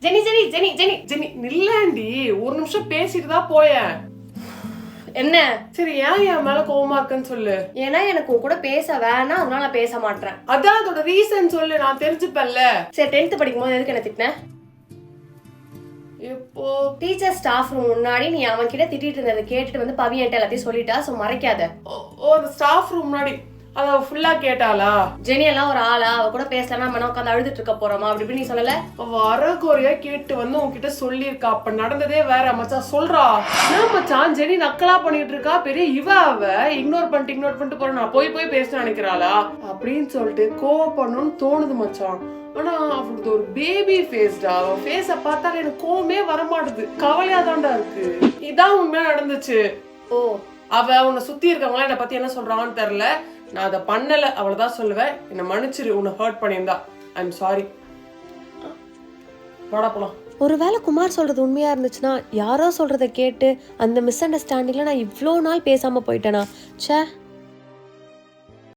Jenny Jenny Jenny Jenny Jenny நில்லாண்டி, ஒரு நிமிஷம் பேசிட்டு தான் போயேன். என்ன? சரி, ஏன் என் மேல கோவமா இருக்குன்னு சொல்லு. ஏன்னா எனக்கு உன் கூட பேச வேணாம், அதனால நான் பேச மாட்டேன். அதான் அதோட ரீசன் சொல்லு, நான் தெரிஞ்சுப்பேன்ல. சரி, 10th படிக்கும் போது எதுக்கு என்ன திட்டின? இப்போ டீச்சர் ஸ்டாஃப் ரூம் முன்னாடி நீ அவன் கிட்ட திட்டிட்டு இருந்ததை கேட்டுட்டு வந்து பவி என்கிட்ட எல்லாத்தையும் சொல்லிட்டா. சோ மறைக்காத. ஒரு ஸ்டாஃப் ரூம் முன்னாடி அத ஃபுல்லா கேட்டாளா? ஜெனி எல்லாம் ஒரு ஆளா? அவ கூட பேசலாம், நம்ம உட்காந்து அழுதுட்டு இருக்க போறோமா? அப்படி இப்படி நீ சொல்லல. வரகுறையா கேட்டு வந்து உன்கிட்ட சொல்லியிருக்கா. அப்ப நடந்ததே வேற. மச்சான் சொல்றா, என்ன மச்சான் ஜெனி நக்கலா பண்ணிட்டு இருக்கா, பெரிய அவ இக்னோர் பண்ணிட்டு போற, நான் போய் பேச நினைக்கிறாளா அப்படின்னு சொல்லிட்டு கோவப்படணும்னு தோணுது மச்சான். ஆனா அவளுக்கு ஒரு பேபி ஃபேஸ்டா. அவன் ஃபேஸ பார்த்தாலே எனக்கு கோவமே வரமாட்டுது, கவலையா தான்டா இருக்கு. இதான் உண்மையா நடந்துச்சு. ஓ, அவ உன்னை சுத்தி இருக்கவங்களா என்னை பத்தி என்ன சொல்றாங்கன்னு தெரியல. நான் அதை பண்ணல, அவ்வளவுதான் சொல்லுவேன். என்ன மன்னிச்சிரு, உன்னை ஹர்ட் பண்ணியிருந்தா. I am sorry. வாடா போலாம். ஒருவேளை குமார் சொல்றது உண்மையா இருந்துச்சுன்னா, யாரோ சொல்றதை கேட்டு அந்த மிஸ் அண்டர்ஸ்டாண்டிங்ல நான் இவ்வளோ நாள் பேசாம போயிட்டேனா? ச்சே.